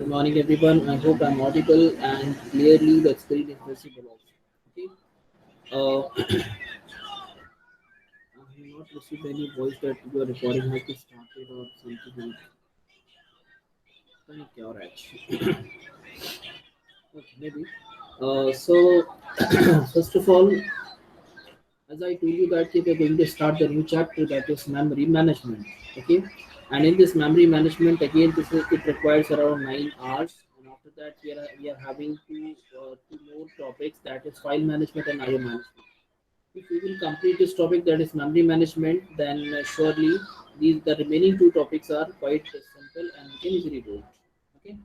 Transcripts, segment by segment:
Good morning, everyone. I hope I'm audible and clearly the screen is visible also. Okay. I have not received any voice that your recording has been started or something like that. क्या हो रहा है? Okay, maybe. So first of all, as I told you that we are going to start the new chapter that is memory management. Okay, and in this memory management again, it requires around 9 hours, and after that we are having two more topics that is file management and IO management. If we will complete this topic that is memory management, then surely the remaining two topics are quite simple and we can easily do it. Okay.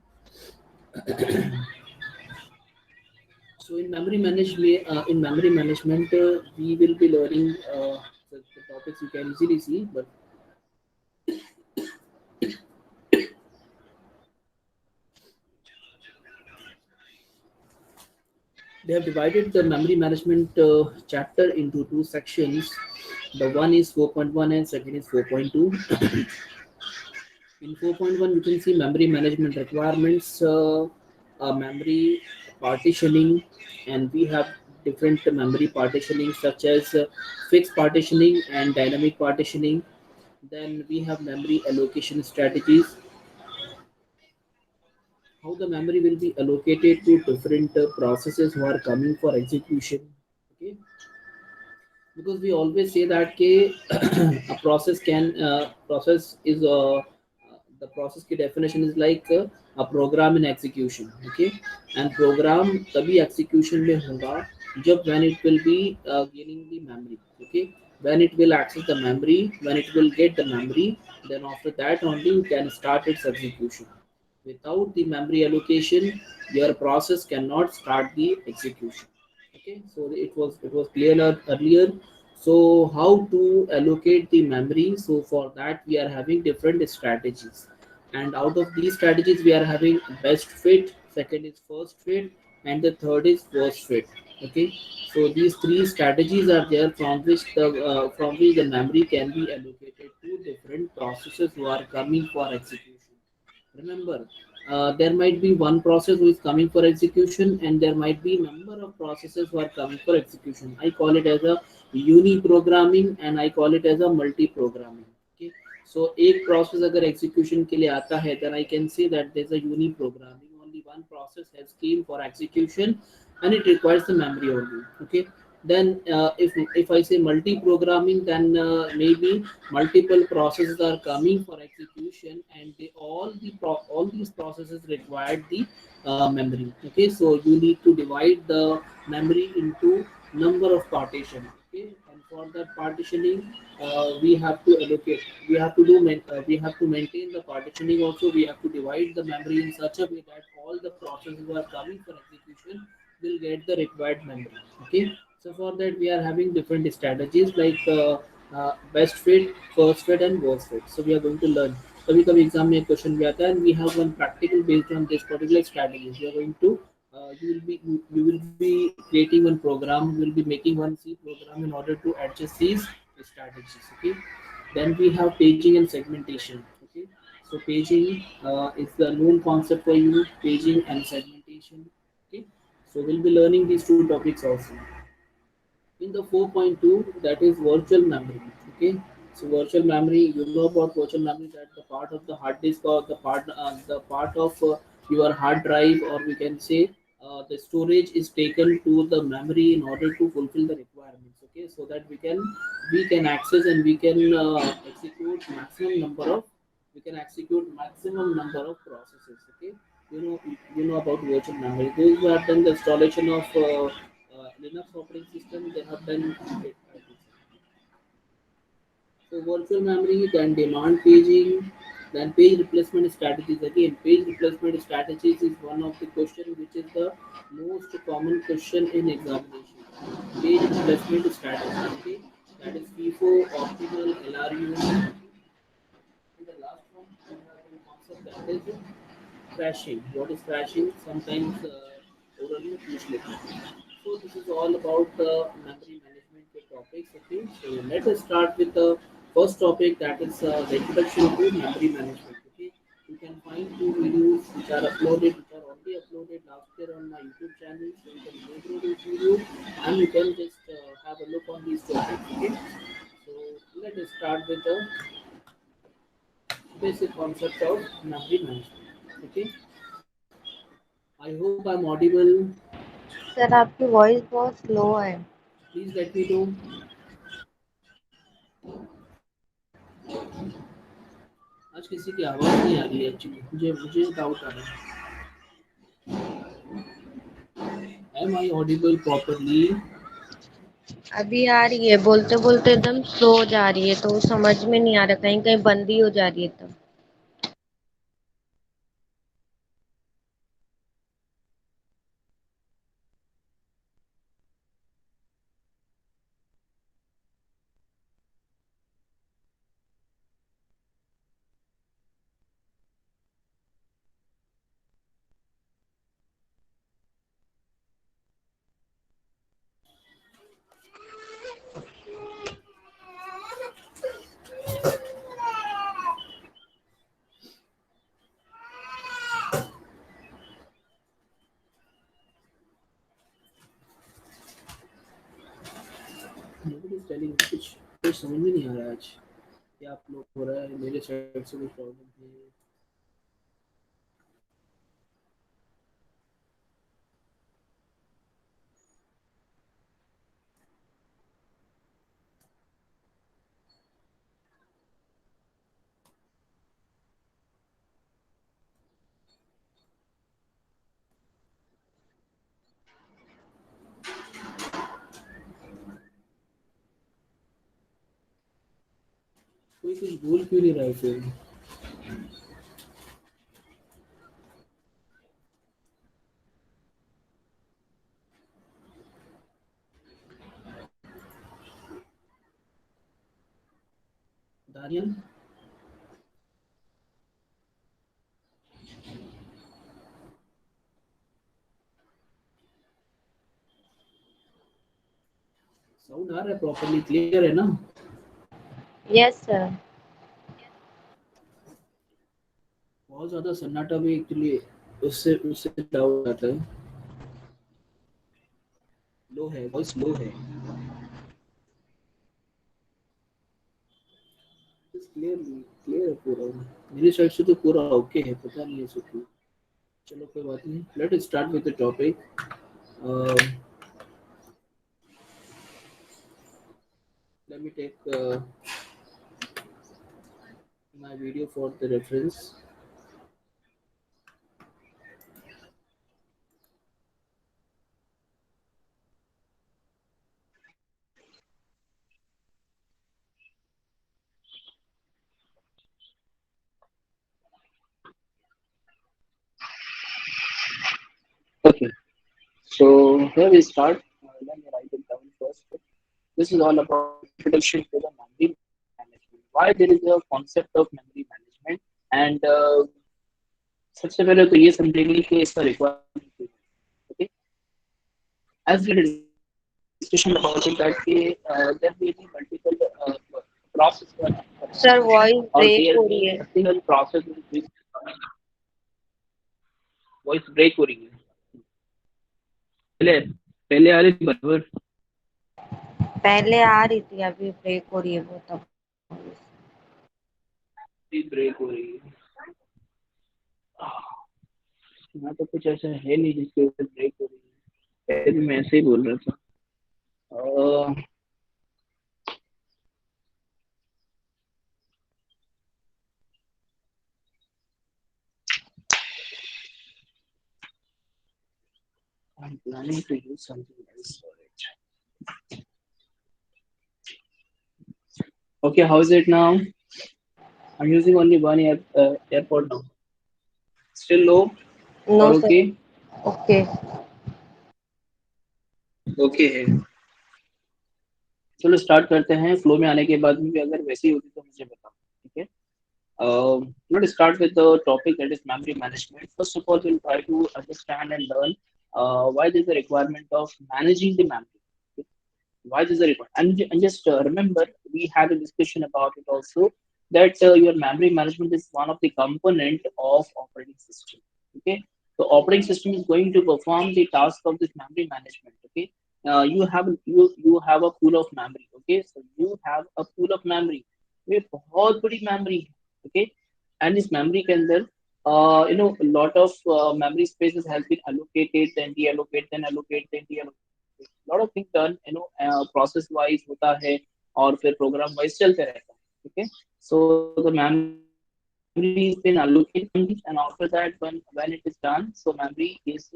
So in memory management, we will be learning the topics you can easily see. But they have divided the memory management chapter into two sections. The one is 4.1 and second is 4.2. In 4.1, you can see memory management requirements, memory partitioning, and we have different memory partitioning such as fixed partitioning and dynamic partitioning. Then we have memory allocation strategies, how the memory will be allocated to different processes who are coming for execution. Okay, because we always say that a process can process is the process की definition is like a program in execution. Okay, and program तभी execution में होगा जब when it will be gaining the memory. Okay, when it will access the memory, when it will get the memory, then after that only you can start its execution. Without the memory allocation, your process cannot start the execution. Okay, so it was clear earlier. So how to allocate the memory? So for that we are having different strategies, and out of these strategies we are having best fit, second is first fit, and the third is worst fit. Okay, so these three strategies are there from which the memory can be allocated to different processes who are coming for execution. Remember, there might be one process who is coming for execution, and there might be number of processes who are coming for execution. I call it as a uni programming, and I call it as a multi programming. Okay, so एक process अगर execution के लिए आता है, then I can say that there's a uni programming. Only one process has came for execution, and it requires the memory only. Okay, then if I say multi-programming, then maybe multiple processes are coming for execution, and all these processes required the memory. Okay, so you need to divide the memory into number of partition. Okay, and for that partitioning, we have to allocate. We have to maintain the partitioning. Also, we have to divide the memory in such a way that all the processes are coming for execution will get the required memory. Okay, so for that we are having different strategies like best fit, first fit, and worst fit. So we are going to learn. कभी कभी exam में question भी आता है, and we have one practical based on this particular strategies. We are going to you will be creating one program. You will be making one C program in order to adjust these strategies. Okay. Then we have paging and segmentation. Okay. So paging is the known concept for you. Paging and segmentation. Okay. So we'll be learning these two topics also. In the 4.2, that is virtual memory. Okay, so virtual memory, you know about virtual memory, that the part of the hard disk or the part of your hard drive, or we can say the storage is taken to the memory in order to fulfill the requirements. Okay, so that we can access and we can execute maximum number of processes. Okay, you know about virtual memory. Those who have done the installation of Linux operating system, they have done it. So virtual memory, then demand paging, then page replacement strategies. Again, page replacement strategies is one of the question which is the most common question in examination. Page replacement strategy. Okay, that is FIFO, optimal, LRU. And the last one, we have one concept that is crashing. What is crashing? Sometimes orally पूछ लेते हैं. So this is all about the memory management topics. Okay, so let us start with the first topic, that is the introduction to memory management. Okay, you can find two videos which are uploaded, which are already uploaded last year on my YouTube channel. So you can go through those videos and you can just have a look on these topics. Okay. So let us start with the basic concept of memory management. Okay. I hope I'm audible. Sir आपकी voice बहुत slow है। Please let me know. आज किसी की आवाज़ नहीं आ रही है एक्चुअली मुझे डाउट आ रहा है am I audible properly अभी आ रही है, बोलते बोलते एकदम स्लो हो जा रही है, तो समझ में नहीं आ रहा, कहीं कहीं बंद ही हो जा रही है तब। nobody is telling कुछ समझ में नहीं आ रहा है आज क्या आप लोग हो रहा है मेरे साइड से कोई प्रॉब्लम है कोई कुछ बोल क्यों नहीं रहा है फिर दानियल साउंड आ रहा है प्रॉपर्ली क्लियर है ना यस सर। बहुत ज़्यादा सन्नाटा भी एक्चुअली उससे उससे डाउट आता है लो है वॉइस लो है क्लियरली क्लियर है पूरा मेरी साइड से तो पूरा ओके है पता नहीं है क्यों चलो कोई बात नहीं let start with the topic let me take my video for the reference okay so here we start let me write it down first this is all about introduction to the memory management why there is a concept of memory management and सबसे पहले तो ये समझेंगे कि इसका requirement क्या है okay as we had discussion about it that there may be multiple process सर वॉइस or ब्रेक there हो be रही a है। single process which voice break हो रही है पहले पहले आ रही थी बराबर पहले आ रही थी, अभी ब्रेक हो रही है वो तब। ब्रेक हो रही है यहाँ तो कुछ ऐसा है नहीं जिसकी वजह से ब्रेक हो रही है पहले भी मैं ऐसे ही बोल रहा था uh, I'm planning to use something else for it. Okay, how is it now? I'm using only one AirPod now. Still low no or sir. okay? Okay. Okay है चलो स्टार्ट करते हैं फ्लो में आने के बाद भी अगर वैसी होगी तो मुझे बताओ ठीक है let's start with the topic that is memory management. First of all, we'll try to understand and learn why there's a requirement of managing the memory. Okay? Why there's a requirement? And just remember, we had a discussion about it also. that your memory management is one of the component of operating system. Okay, so operating system is going to perform the task of this memory management. Okay, you have a pool of memory. Okay, so you have a pool of memory, ये बहुत बड़ी memory है. Okay, and this memory के अंदर a lot of memory spaces has been allocated, then deallocate, then allocate, then deallocate. lot of things done, process wise होता है और फिर program wise चलते रहता है. Okay, so the memory has been allocated and after that when it is done, so memory is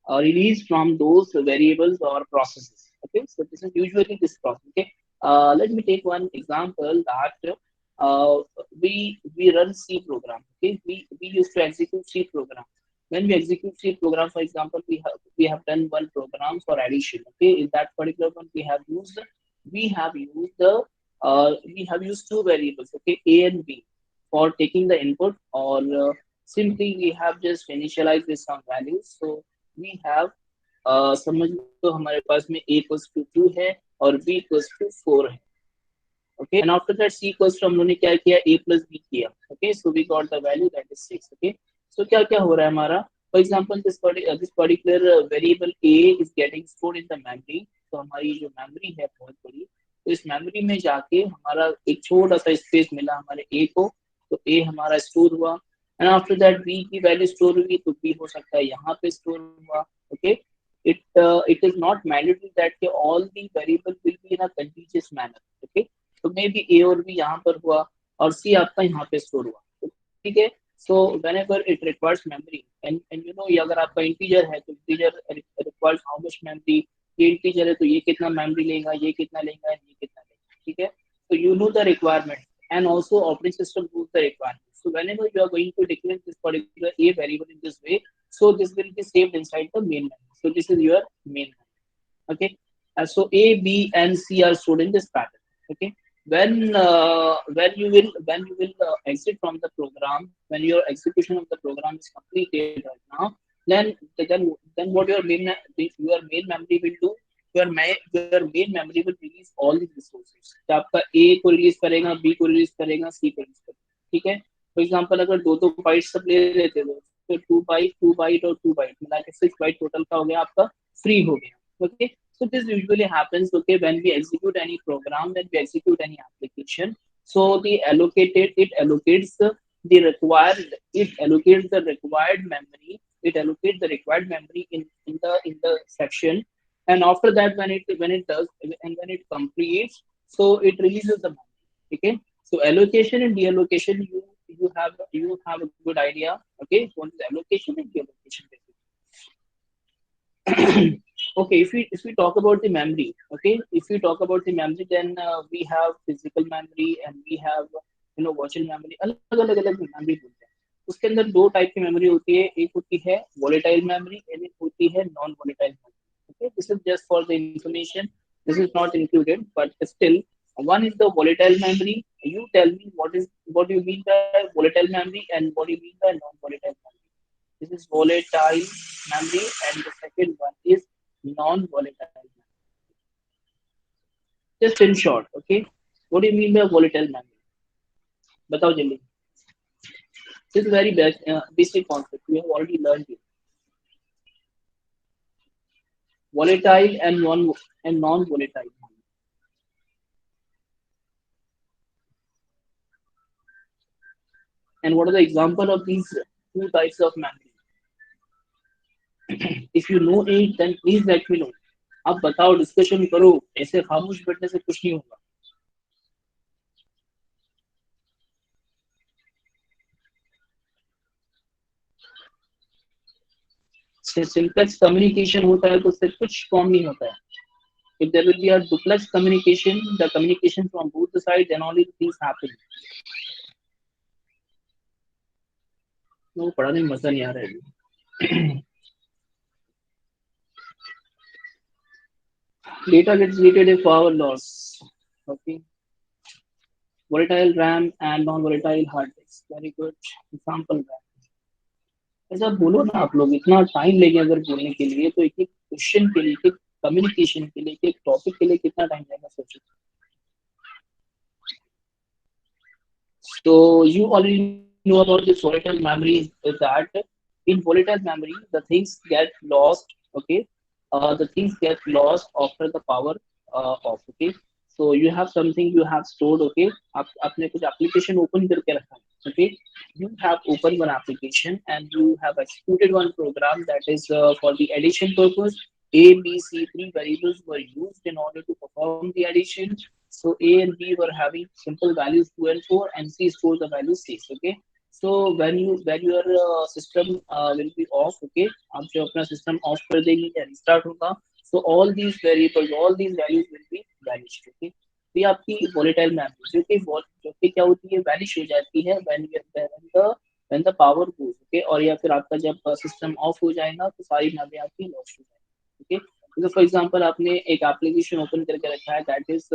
released from those variables or processes. Okay, so this is usually this process. Okay, let me take one example that we run C program. Okay, we used to execute C program. When we execute C program, for example, we have done one program for addition. Okay, in that particular one we have used two variables. Okay, A and B for taking the input, or simply we have just initialized with some values. So we have समझ लो हमारे पास में a equals to 2 है और b equals to 4 है. Okay, and after that c equals to हम लोगों ने क्या किया, a plus b किया. Okay, so we got the value that is 6. Okay, so क्या क्या हो रहा है हमारा, for example this particular variable a is getting stored in the memory. तो हमारी जो memory है बहुत बड़ी, तो इस memory में जाके हमारा एक छोटा सा space मिला हमारे a को, तो a हमारा store हुआ. एंड आफ्टर दैट b की वैल्यू स्टोर हुई, तो b हो सकता है यहाँ पे स्टोर हुआ. Okay, it is not mandatory that all the variable will be in a contiguous manner. Okay, तो मे बी a और b यहाँ पर हुआ और c आपका यहाँ पे स्टोर हुआ. तो ठीक है, so whenever it requires memory and ये अगर आपका इंटीजर है तो integer requires how much memory. ये इंटीजर है तो ये कितना मेमोरी लेगा, ये कितना लेगा, ये कितना लेगा. ठीक है, so you know the requirement and also operating system knows the requirement. So whenever you are going to declare this particular a variable in this way, so this will be saved inside the main memory. So this is your main memory. Okay, so a, b and c are stored in this pattern. Okay, when you will exit from the program, when your execution of the program is completed right now, then what your main memory will do, your main memory will release all these resources. तो आपका a को release करेगा, b को release करेगा, c को release करेगा. ठीक है, फॉर एग्जांपल अगर दो दो बाइट सब ले लेते हो तो 2 बाइट और 2 बाइट मिला के 6 बाइट टोटल का हो गया आपका, फ्री हो गया. Okay, so this usually happens, okay, when we execute any program, when we execute any application. So it allocates the required memory. It allocates the required memory in the section, and after that when it completes, so it releases the memory. Okay, so allocation and deallocation, you have a good idea. Okay, so what is allocation and deallocation basically. Okay, if we talk about the memory, okay, if we talk about the memory, then we have physical memory and we have virtual memory. अलग अलग अलग memory बोलते हैं. उसके अंदर दो type की memory होती है, एक होती है volatile memory and एक होती है non volatile memory. Okay, this is just for the information, this is not included, but still one is the volatile memory. You tell me what do you mean by volatile memory and what do you mean by non volatile memory. This is volatile memory and the second one is non-volatile memory. Just in short, okay, what do you mean by volatile memory? बताओ जल्दी. This is very basic concept. We have already learned it. Volatile and non-volatile. And what are the example of these two types of memory? If you know it, then please let me know. आप बताओ, discussion करो, ऐसे खामोश बैठने से कुछ नहीं होगा. सिंपलेक्स कम्युनिकेशन होता है तो उससे कुछ फॉर्म नहीं होता है. If there will be a duplex communication, the communication from both the sides, then only things happen. वो पढ़ाने में मजा नहीं आ रहा है. Data gets deleted if power loss. Okay. Volatile RAM and non-volatile hard disk. Very good example. ऐसा बोलो ना आप लोग, इतना टाइम लेंगे अगर बोलने के लिए, तो एक एक क्वेश्चन के लिए, एक कम्युनिकेशन के लिए, एक टॉपिक के लिए कितना टाइम लगेगा सोचो. So you already know about this volatile memory is that in volatile memory the things get lost. Okay, the things get lost after the power off. Okay, so you have something you have stored. Okay, आप आपने कुछ application open करके रखा है. Okay, you have opened one application and you have executed one program that is for the addition purpose. A, B, C, three variables were used in order to perform the addition. So A and B were having simple values 2 and 4, and C stores the value 6. Okay. So when your system will be off, okay, आप जो अपना system off कर देंगे या restart होगा, so all these variables, all these values will be vanished. Okay. तो ये आपकी volatile memory जो कि क्या होती है vanish हो जाती है when the power goes. Okay. और या फिर आपका जब system off हो जाएगा तो सारी memory आपकी lost हो जाएगी. Okay. So for example आपने एक application open करके रखा है that is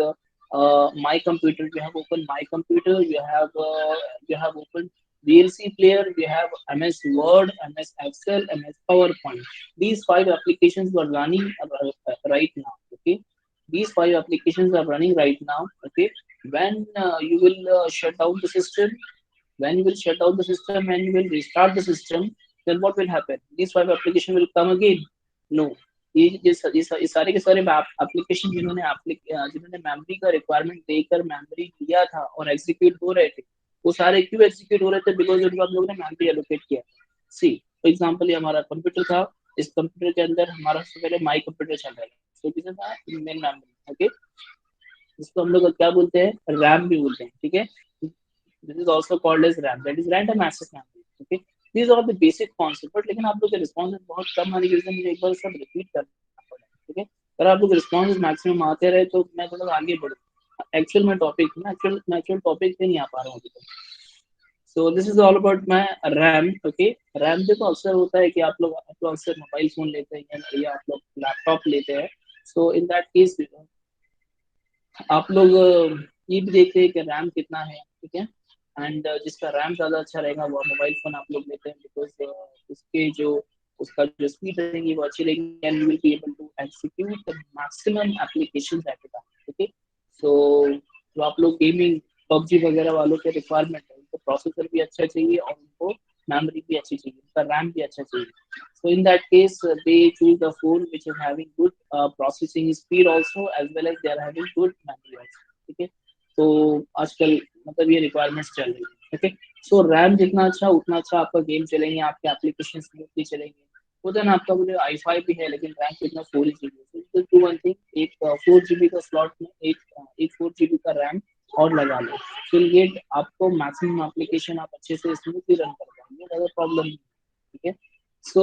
my computer. You have opened my computer. You have opened VLC player. You have MS Word, MS Excel, MS PowerPoint. These five applications were running right now. Okay, these five applications are running right now. Okay, when you will shut down the system, when you will shut down the system and you will restart the system, then what will happen? These five application will come again? No. ये सारे के सारे application जिन्होंने memory का requirement देकर memory लिया था और एग्जीक्यूट हो रहे थे, वो सारे क्यों एग्जीक्यूट हो रहे थे? बिकॉज उनको आप लोगों ने मेमोरी एलोकेट किया. सी फॉर एग्जांपल ये हमारा कंप्यूटर था. इस कंप्यूटर के अंदर हमारा सबसे पहले माई कंप्यूटर चल रहा है. तो किसे था? Main memory. ओके, जिसको हम लोग क्या बोलते हैं? रैम भी बोलते हैं. ठीक है, this is also called as RAM, that is random access memory. Okay, these are the basic concept. but लेकिन आप लोग के रिस्पॉन्सेज बहुत कम आने की वजह से मुझे एक बार सब रिपीट करना पड़ा. ठीक है, अगर आप लोग रिस्पॉन्सेज मैक्सिमम आते रहे तो मैं थोड़ा आगे बढ़ूँ. एक्चुअल में टॉपिक मैं एक्चुअल टॉपिक पे नहीं आ पा रहा हूँ अभी तक. सो this is all about my RAM. Okay, RAM देखो अक्सर होता है कि आप लोग अक्सर मोबाइल फोन लेते हैं या आप लोग लैपटॉप लेते हैं. सो इन दैट केस आप लोग ये भी देखते हैं कि रैम कितना है. ठीक है, एंड जिसका रैम ज़्यादा अच्छा रहेगा वो मोबाइल फ़ोन आप लोग लेते हैं. बिकॉज उसके जो उसका जो स्पीड रहेगी वो अच्छी रहेगी and you will be able to execute the maximum applications at a time. Okay, so जो आप लोग गेमिंग पबजी वगैरह वालों के रिक्वायरमेंट है, उनको प्रोसेसर भी अच्छा चाहिए और उनको मेमोरी भी अच्छी चाहिए, उनका रैम भी अच्छा चाहिए. So in that case, they choose the phone which is having good processing speed also, as well as they are having good memory also. ठीक है, तो आजकल मतलब ये रिक्वायरमेंट्स चल रही है. ओके, सो रैम जितना अच्छा उतना अच्छा आपका गेम चलेंगे, आपके एप्लीकेशन स्मूथली चलेंगे. तो देन आपका मुझे i5 भी है लेकिन रैम कितना 4 GB. तो टू वन थिंग, एक 4 GB का स्लॉट में एक 4 GB का रैम और लगा लो. फिर ये आपको मैक्सिमम एप्लीकेशन आप अच्छे से स्मूथली रन कर पाएंगे, ज़्यादा प्रॉब्लम नहीं. ठीक है, सो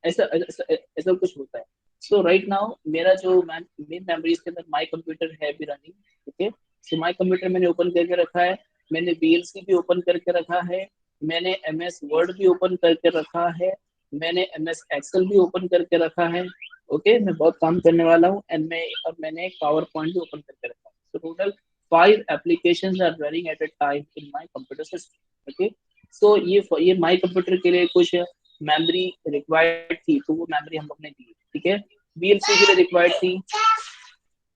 ऐसा कुछ होता है. सो राइट नाउ मेरा जो मेन मेमोरी के अंदर माई कंप्यूटर है भी रनिंग. ठीक है, सो माई कंप्यूटर मैंने ओपन करके रखा है. मैंने VLC भी ओपन करके रखा है. मैंने MS वर्ड भी ओपन करके रखा है. मैंने MS एक्सेल भी ओपन करके रखा है. ओके, मैं बहुत काम करने वाला हूँ एंड मैंने पावर पॉइंट भी ओपन करके रखा है. So total 5 applications are running at a time in my computer system. Okay, so ये माई कंप्यूटर के लिए कुछ मेमोरी रिक्वायर्ड थी तो वो मेमोरी हम लोग ने दी. ठीक है, VLC के लिए रिक्वायर्ड थी,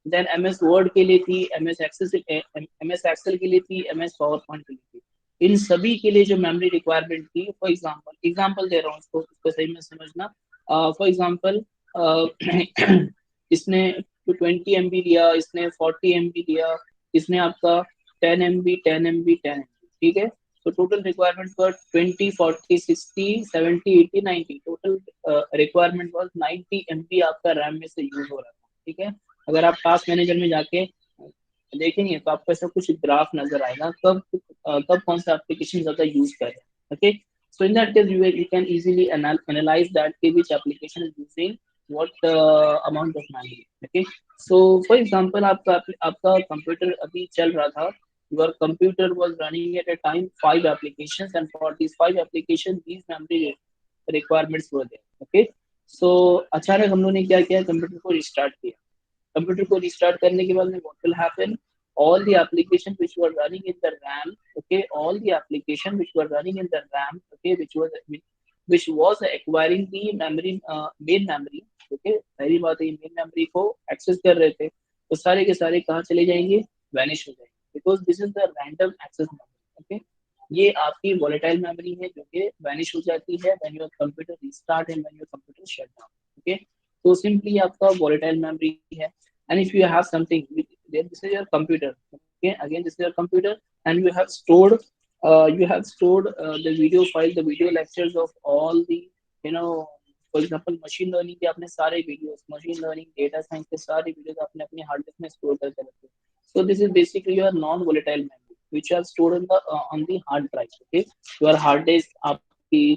देन MS वर्ड के लिए थी, MS एक्सेल के लिए थी, MS पावर पॉइंट के लिए थी. इन सभी के लिए जो मेमोरी रिक्वायरमेंट थी, फॉर एग्जांपल दे रहा हूँ उसको सही में समझना. फॉर एग्जांपल इसने 20 MB लिया, इसने 40 MB लिया, इसने आपका 10 MB 10 MB 10 MB. ठीक है, तो total requirement for 20 40 60 70 80 90, total requirement was 90 MB आपका रैम में से यूज हो रहा था. ठीक है, अगर आप टास्क मैनेजर में जाके देखेंगे तो आपको ऐसा कुछ ग्राफ नजर आएगा कब कौन सा एप्लीकेशन ज्यादा यूज कर रहे हैं. Okay, so in that case you can easily analyze that which application is using what amount of memory. Okay, so for example आपका कंप्यूटर अभी चल रहा था. your computer was running at a time 5 applications and for these 5 applications these memory requirements were there. Okay, so अचानक हम लोगों ने क्या किया, कंप्यूटर को रिस्टार्ट किया. कंप्यूटर को रिस्टार्ट करने के बाद में what will happen, all the applications which were running in the RAM, okay, all the application which were running in the RAM, okay, which was acquiring the memory, main memory. okay, पहली बात है main memory को access कर रहे थे तो सारे के सारे कहाँ चले जाएंगे, वैनिश हो जाएंगे. Because this is the random access memory. Okay, ये आपकी वॉलेटाइल मेमोरी है जो कि वैनिश हो जाती है when your computer restart and when your computer shut down. Okay, तो सिंपली आपका वॉलेटाइल मेमोरी है। And if you have something, this is your computer, okay, again this is your computer and you have stored the video file, the video lectures of all the, you know, for example machine learning के आपने सारे videos, machine learning, data science के सारे videos आपने अपने hard disk में store करके रखे। So this is basically your non volatile memory which are stored on the hard drive. Okay, your hard disk आपकी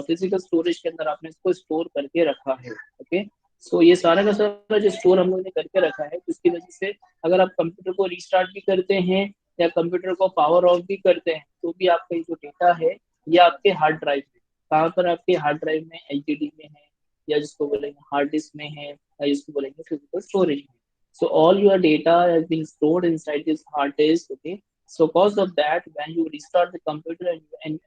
फिजिकल स्टोरेज के अंदर आपने इसको स्टोर करके रखा है। ओके, सो ये सारा का सारा जो स्टोर हम लोग ने करके रखा है, उसकी वजह से अगर आप कंप्यूटर को रीस्टार्ट भी करते हैं या कंप्यूटर को पावर ऑफ भी करते हैं तो भी आपका जो डेटा है ये आपके हार्ड ड्राइव में, कहाँ पर आपके हार्ड ड्राइव में, एचडीडी में है, या जिसको बोलेंगे हार्ड डिस्क में है, या जिसको बोलेंगे फिजिकल स्टोरेज में। So all your data has been stored inside this hard disk. Okay, so cause of that, when you restart the computer and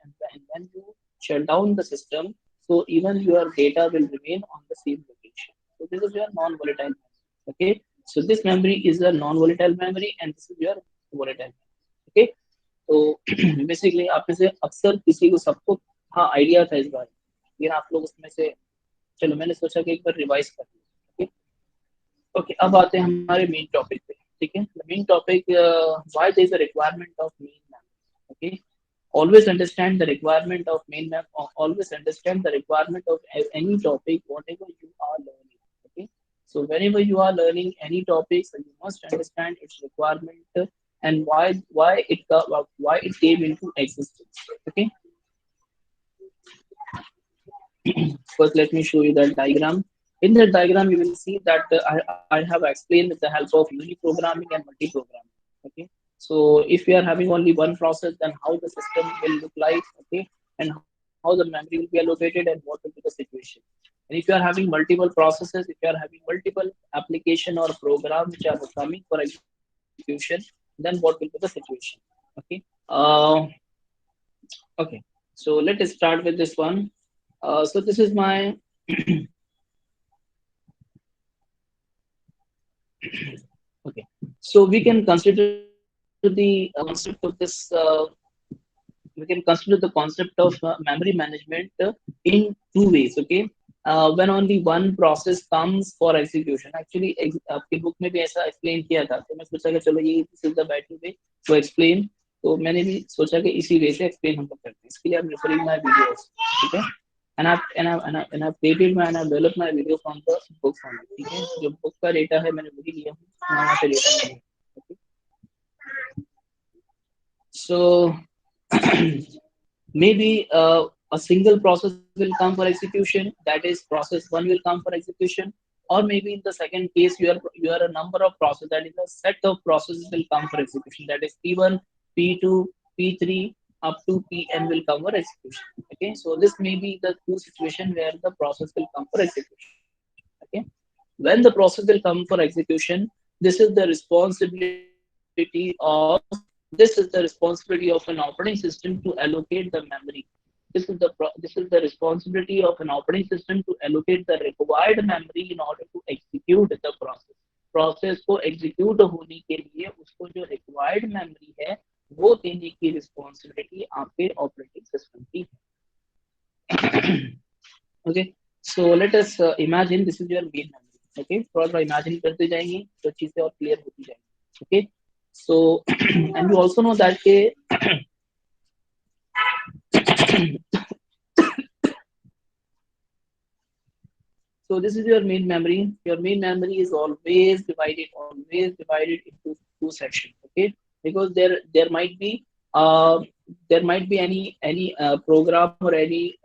when you shut down the system, so even your data will remain on the same location. So this is your non-volatile memory. Okay, so this memory is a non-volatile memory and this is your volatile memory. Okay, तो basically आप में से अक्सर किसी को, सबको हाँ idea था इस बार, लेकिन आप लोग उसमें से, चलो मैंने सोचा कि एक बार रिवाइज कर लूं। ओके, अब आते हैं हमारे मेन टॉपिक पे। ठीक है, the main topic, why there is a requirement of main map. Okay, always understand the requirement of main map, or always understand the requirement of any topic whatever you are learning. Okay, so whenever you are learning any topic, so you must understand its requirement and why it came into existence. Okay, first let me show you that diagram. In that diagram you will see that I have explained with the help of uniprogramming and multi-programming. Okay, so if we are having only one process, then how the system will look like, okay, and how the memory will be allocated and what will be the situation. And if you are having multiple processes, if you are having multiple application or program which are coming for execution, then what will be the situation. Okay, okay, so let us start with this one. So this is my okay. So we can consider the concept of this. We can consider the concept of memory management in two ways. Okay. When only one process comes for execution. Actually, आपके book में भी ऐसा explain किया था, तो मैं सोचा कि चलो ये this is the better way to explain. तो मैंने भी सोचा कि इसी वे से explain हम लोग करते हैं। इसके लिए I'm referring my videos. ठीक है, and I've created my and I've developed my video from the book only. ठीक है, जो book का data है मैंने वही लिया हूँ, वहाँ से data लिया। Okay, so maybe a single process will come for execution, that is process one will come for execution, or maybe in the second case you are a number of processes, that is a set of processes will come for execution, that is p1, p2, p3 up to pn will come for execution. Okay, so this may be the two situation where the process will come for execution. Okay, when the process will come for execution, this is the responsibility of an operating system to allocate the memory. This is the responsibility of an operating system to allocate the required memory in order to execute the process. Process को execute होने के लिए उसको जो required memory है वो देने की रिस्पॉन्सिबिलिटी आपके ऑपरेटिंग सिस्टम की है। Okay, so let us imagine this is your main memory. Okay, थोड़ा थोड़ा इमेजिन करते जाएंगे तो चीजें और क्लियर होती जाएंगी। Okay, so and you also know that so this is your main memory. Your main memory is always divided into two sections. Okay, because uh, there might be any program or any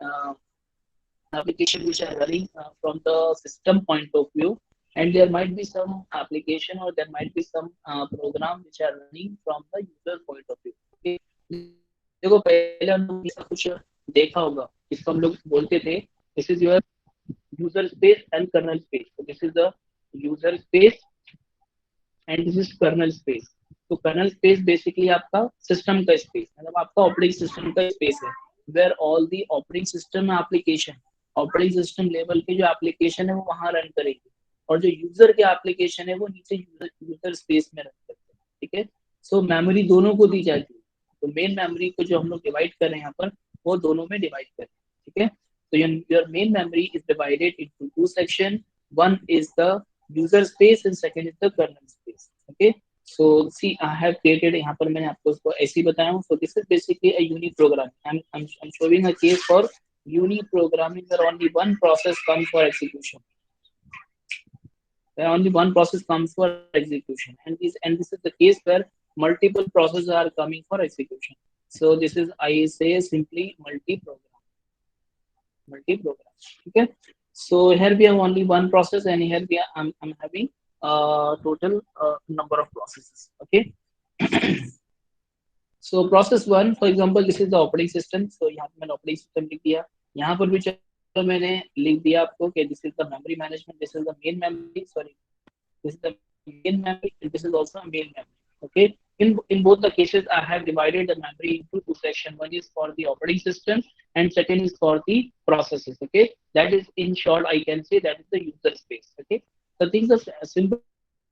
application which are running from the system point of view, and there might be some application or there might be some program which are running from the user point of view. Okay, देखो पहले हम लोग ऐसा कुछ देखा होगा, इसको हम लोग बोलते थे this is your user space and kernel space. तो this is the user space and this is kernel space. तो कर्नल स्पेस बेसिकली आपका सिस्टम का स्पेस, मतलब आपका ऑपरेटिंग सिस्टम का स्पेस है, where all the operating system application, operating system level के जो एप्लीकेशन है वो वहां रन करेगी, और जो यूजर के एप्लीकेशन है वो नीचे यूजर स्पेस में रन करते हैं। ठीक है, सो मेमोरी दोनों को दी जाती है। तो मेन मेमोरी को जो हम लोग डिवाइड कर रहे हैं यहाँ पर, वो दोनों में डिवाइड कर रहे हैं, ठीक है। तो your main memory is divided into two section, one is the user space and second is the kernel space, okay. So see, I have created, यहाँ पर मैंने आपको इसको ऐसे ही बताया हूँ. So this is basically a unit programming. I'm showing a case for unit programming where only one process comes for execution. Where only one process comes for execution, and this is the case where multiple processes are coming for execution. So this is, I say simply multi-program. Okay. So here we have only one process, and here I'm having total number of processes. Okay. So process one, for example, this is the operating system. So यहाँ पे मैंने operating system लिख दिया. यहाँ पर भी चलो मैंने लिख दिया आपको कि this is the memory management, this is the main memory. Sorry, this is the main memory, and this is also a main memory. Okay. In both the cases, I have divided the memory into two sections. One is for the operating system, and second is for the processes. Okay. That is, in short, I can say that is the user space. Okay. The things are simple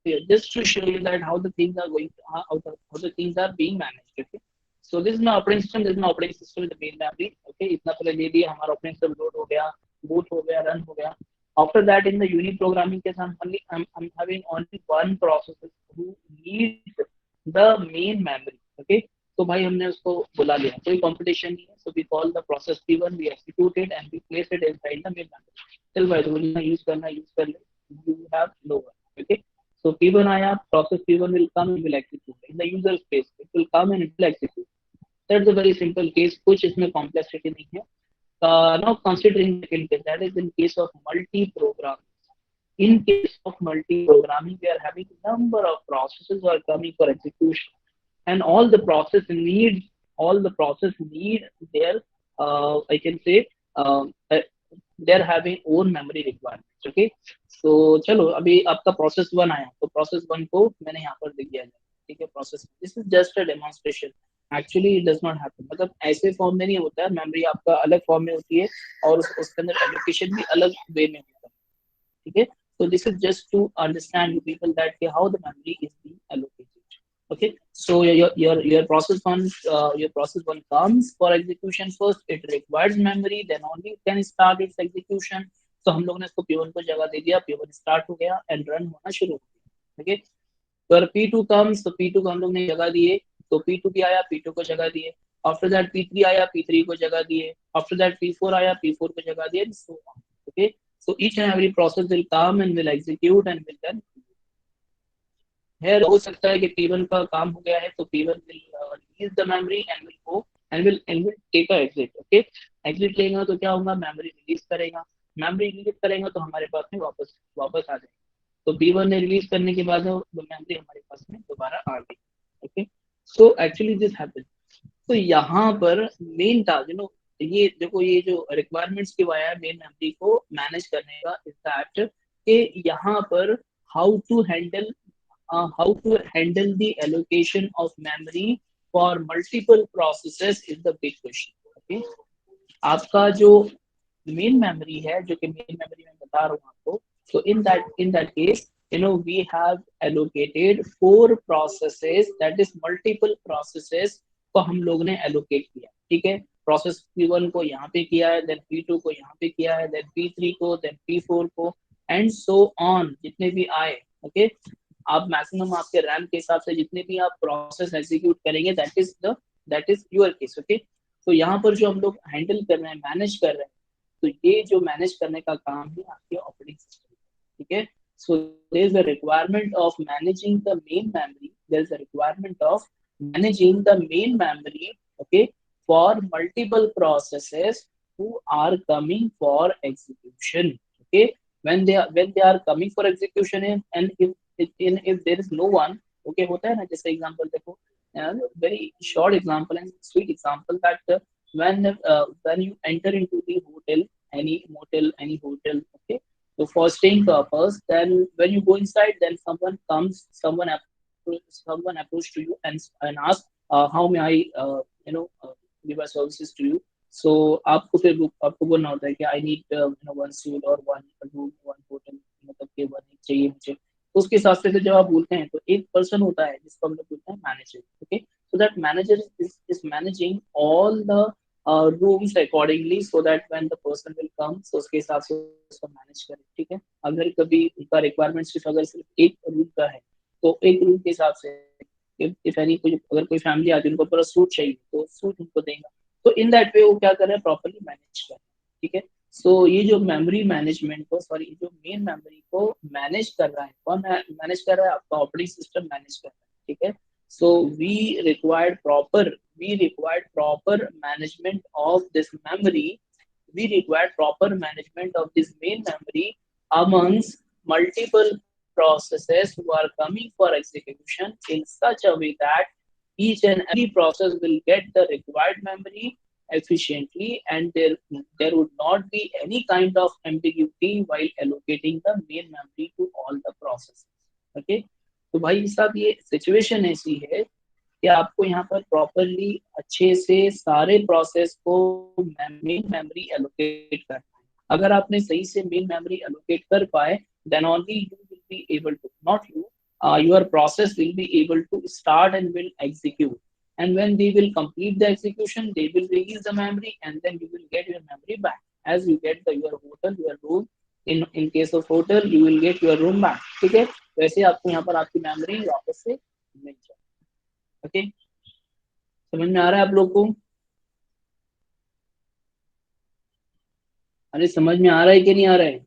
here, just to show you that how the things are going, how the things are being managed. Okay. So this is my operating system. This is my operating system with the main memory. Okay. इतना पहले ले दिया, हमारा operating system load हो गया, boot हो गया, run हो गया. After that, in the unit programming case, I'm having only one process who needs the main memory. Okay. तो भाई हमने उसको बुला लिया, कोई competition नहीं है. So we call the process P1, we execute it and we place it inside the main memory. चल भाई तो बोलना use करना use कर ले. You have no one. Okay. So P1 आया, process P1 will come and will execute in the user space. It will come and it will execute. That's a very simple case. कुछ इसमें complexity नहीं है. Now considering the second case, that is in case of multi-programming. In case of multi-programming, we are having number of processes are coming for execution, and all the process need their, I can say, they are having own memory requirements. Okay. So चलो अभी आपका process one आया, तो process one को मैंने यहाँ पर दिख दिया है, ठीक है. Process, this is just a demonstration. Actually it does not happen. मतलब ऐसे फॉर्म में नहीं होता है. मेमोरी आपका अलग फॉर्म में होती है और उसके अंदर एलोकेशन भी अलग वे में होता है, ठीक है. So this is just to understand you people that how the memory is being allocated. Okay. So your process one comes for execution first. It requires memory, then only it can start its execution. So हम लोगों ने इसको P1 को जगह दे दिया, P1 start हो गया and run होना शुरू हो गया. Okay. तो P2 comes, तो P2 को हम लोग ने जगह दिए, तो P2 भी आया, P2 को जगह दिए. After that P3 आया, P3 को जगह दिए. After that P4 आया, P4 को जगह दिए, and so on. Okay. So each and every process will come and will execute and will then. Here हो सकता है कि P1 का काम हो गया है, तो P1 will release the memory and will go and will take a exit. Okay. Exit लेगा तो क्या होगा, memory release करेगा. Memory release करेगा तो हमारे पास में वापस आ जाएगा. तो P1 ने रिलीज करने के बाद मेमोरी हमारे पास में दोबारा आ गई. Okay. So actually this happened. तो यहाँ पर मेन टास्क, ये देखो, ये जो रिक्वायरमेंट्स की वाया मेन मेमोरी को मैनेज करने का इज दैट कि यहाँ पर how to handle the allocation of memory for multiple processes is the big question. Okay. आपका जो मेन मेमोरी है, जो कि मेन मेमोरी में बता रहा हूँ आपको, so in that case, we have allocated 4 processes, that is multiple processes को हम लोग ने allocate किया, ठीक है. प्रोसेस P1 को यहाँ पे किया है, then P2 को यहाँ पे किया है, then P3 को, then P4 को, and so on, जितने भी आए. ओके. आप मैक्सिमम आपके रैम के हिसाब से जितने भी आप प्रोसेस एग्जीक्यूट करेंगे, that is your case. Okay. तो यहाँ पर जो हम लोग हैंडल कर रहे हैं, मैनेज कर रहे हैं, तो ये जो मैनेज करने का काम है आपके ऑपरेटिंग सिस्टम, ठीक है. So there is a requirement of managing the main memory, there is a requirement of managing the main memory, okay, for multiple processes who are coming for execution. Okay. When they are coming for execution, and if there is no one, okay, होता है ना. जैसे example देखो, very short example and sweet example, that when you enter into the hotel, any motel, any hotel, okay, so for staying purpose, then when you go inside, then someone approach to you and ask, how may I give my services to you. So आपको बोलना होता है कि I need one suite or one room, one hotel, मतलब कि one चाहिए मुझे. तो उसके हिसाब से जब आप बोलते हैं, तो एक पर्सन होता है जिसको हम लोग बोलते हैं manager. Okay. So that manager is managing all the rooms accordingly, so that when the person will come, so उसके हिसाब से उसको मैनेज करें, ठीक है। अगर कभी उनका रिक्वायरमेंट सिर्फ अगर सिर्फ एक रूम का है, तो एक रूम के हिसाब से इफ एनी कोई अगर कोई फैमिली आती है उनको पूरा सूट चाहिए तो सूट उनको देगा। तो इन दैट वे वो क्या कर रहे हैं, प्रॉपरली मैनेज कर रहे हैं, ठीक है। सो ये जो मेमोरी मैनेजमेंट को, सॉरी जो मेन मेमोरी को मैनेज कर रहा है, कौन मैनेज कर रहा है, आपका ऑपरेटिंग सिस्टम मैनेज कर रहा है, ठीक है। सो we required proper management of this memory, we required proper management of this main memory amongst multiple processes who are coming for execution in such a way that each and every process will get the required memory efficiently, and there would not be any kind of ambiguity while allocating the main memory to all the processes, okay। तो भाई साहब ये situation ऐसी है कि आपको यहाँ पर प्रॉपरली अच्छे से सारे प्रोसेस को मेन मेमोरी एलोकेट करना है। अगर आपने सही से मेन मेमोरी एलोकेट कर पाए, then only you will be able to, not you, your process will be able to start and will execute, and when they will complete the execution they will release the memory, and then you will get your memory back as you get your hotel, your room, in case of hotel you will get your room back, ठीक है। वैसे आपको यहाँ पर आपकी memory वापस से मिल जाए, ओके। समझ में आ रहा है आप लोग को? अरे समझ में आ रहा है कि नहीं आ रहा है?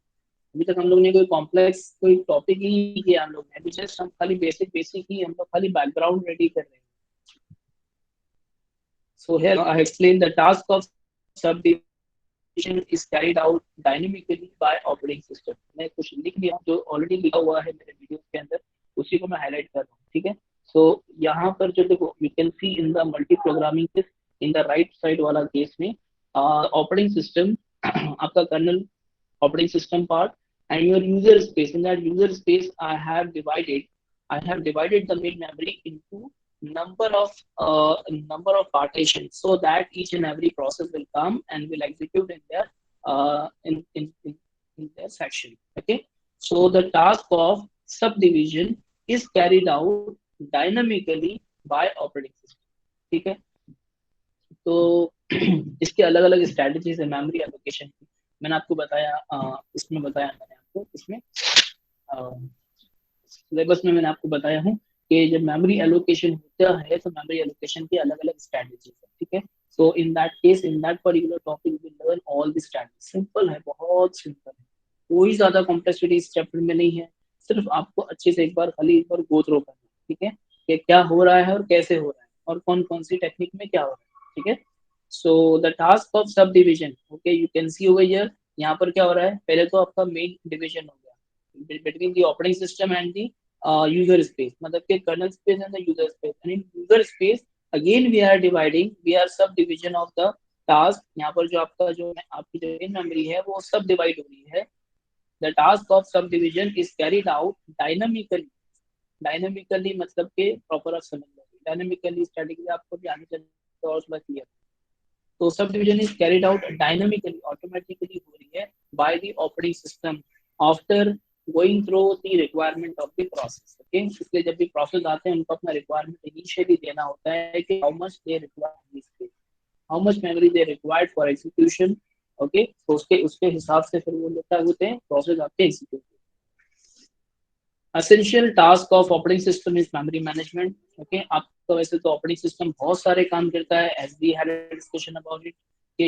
अभी तक हम लोग ने कोई कॉम्प्लेक्स कोई टॉपिक ही नहीं किया हम लोग ने, अभी जस्ट हम खाली बेसिक बेसिक ही हम लोग खाली बैकग्राउंड रेडी कर रहे हैं। So here I explain the task of subdivision is carried out dynamically bye operating system. मैं कुछ लिख लिया जो ऑलरेडी लिखा हुआ है मेरे वीडियो के अंदर, उसी को मैं हाईलाइट कर रहा हूँ, ठीक है। सो यहाँ पर जो देखो you can see in the multi programming case, in the right side वाला केस में ऑपरेटिंग सिस्टम आपका colonel operating system part and your user space. In that user space I have divided the main memory into number of partitions, so that each and every process will come and will execute in their in their section, okay। So the task of subdivision is carried out dynamically by operating system, ठीक है। तो इसके अलग अलग strategies है memory allocation की, मैंने आपको बताया इसमें बताया मैंने आपको इसमें सिलेबस में मैंने आपको बताया हूँ कि जब मेमोरी एलोकेशन होता है तो मेमोरी एलोकेशन की अलग अलग स्ट्रेटजीज है, ठीक है। So in that case in that particular topic we learn all the strategies. Simple है, बहुत सिंपल है, कोई ज्यादा कॉम्प्लेक्सिटी इस चैप्टर में नहीं है, सिर्फ आपको अच्छे से एक बार गो थ्रो करना है, ठीक है, कि क्या हो रहा है और कैसे हो रहा है और कौन कौन सी टेक्निक में क्या हो रहा है, ठीक है। So the task of sub division, okay, you can see over here, यहाँ पर क्या हो रहा है, पहले तो आपका मेन डिविजन हो गया between the operating system and the user space, मतलब के kernel space and the user space, and in user space again we are subdivision of the task. यहाँ पर जो आपका जो आपकी जो मेन मेमोरी है वो सब डिवाइड हो रही है। The task of sub division is carried out dynamically, dynamically मतलब के प्रॉपर आप समझ लो, डायनामिकली स्ट्रेटेजी आपको भी आने चाहिए और उसमें क्लियर। तो sub division is carried out dynamically, automatically हो रही है by the operating system after going through the requirement of the process, okay. इसलिए जब भी प्रोसेस आते हैं उनको अपना रिक्वायरमेंट इनिशियली देना होता है कि how much they require space, how much memory they required for execution, okay. तो उसके हिसाब से फिर वो लोग होते हैं प्रोसेस आपके execute. Essential task of operating system is memory management, okay। आपका वैसे तो ऑपरेटिंग सिस्टम बहुत सारे काम करता है, as we had a discussion about it कि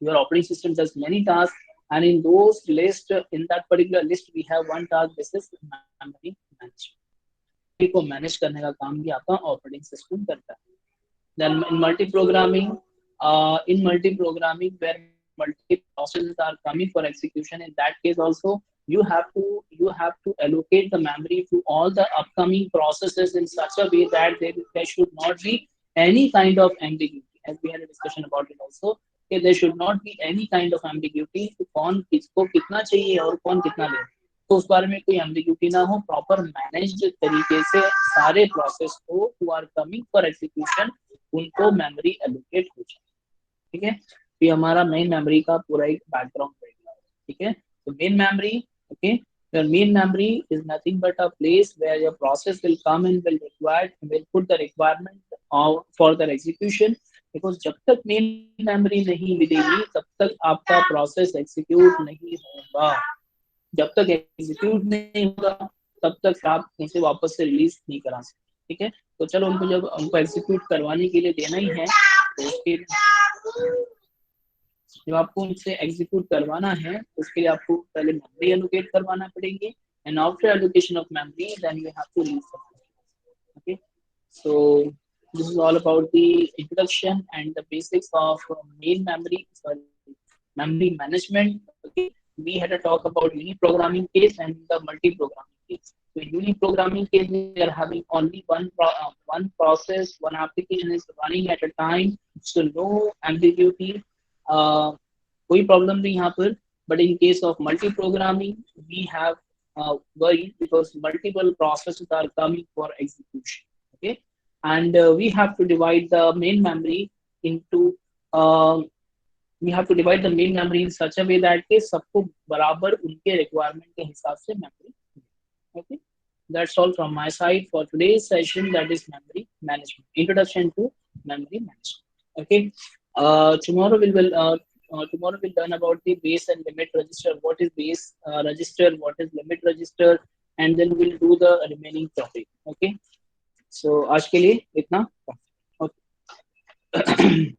your operating system does many tasks, and in those list, in that particular list we have one task, this is memory management को manage करने का काम भी आपका ऑपरेटिंग सिस्टम करता है। Then in multi-programming where multiple processes are coming for execution, in that case also you have to allocate the memory to all the upcoming processes in such a way that there should not be any kind of ambiguity, as we had a discussion about it also, कि there should not be any kind of ambiguity कि कौन किसको कितना चाहिए और कौन कितना ले, तो उस बारे में कोई एम्बिग्यूटी ना हो, प्रॉपर मैनेज्ड तरीके से सारे प्रोसेस को who are coming for execution उनको मेमोरी एलोकेट हो जाए, ठीक है। तो ये हमारा मेन मेमोरी का पूरा एक बैकग्राउंड रहेगा, ठीक है। तो main memory, okay, Your main memory is nothing but a place where your process will come and will put the requirement for their execution. Because जब तक main memory नहीं मिलेगी तब तक आपका process execute नहीं होगा. जब तक एग्जीक्यूट नहीं होगा तब तक आप उसे वापस से रिलीज नहीं करा सकते. ठीक है, तो चलो उनको जब उनको एग्जीक्यूट करवाने के लिए देना ही है तो उसके जब आपको उनसे एग्जीक्यूट करवाना है तो उसके लिए आपको पहले मेमोरी एलोकेट करवाना पड़ेगी. And after allocation of memory then you have to read. Okay, so this is all about the introduction and the basics of main memory, sorry, memory management. Okay, we had a talk about uniprogramming case and the multi-programming case. So in uniprogramming case, we are having only one process, one application is running at a time, so no ambiguity. Uh, कोई problem नहीं यहाँ पर. But in case of multi-programming, we have worry because multiple processes are coming for execution. Okay, and we have to divide the main memory into uh, we have to divide the main memory in such a way that के सबको बराबर उनके requirement के हिसाब से memory. Okay, that's all from my side for today's session. That is memory management, introduction to memory management. Okay, tomorrow we'll learn about the base and limit register. What is base register? What is limit register? And then we'll do the remaining topic. Okay. So आज के लिए इतना. Okay.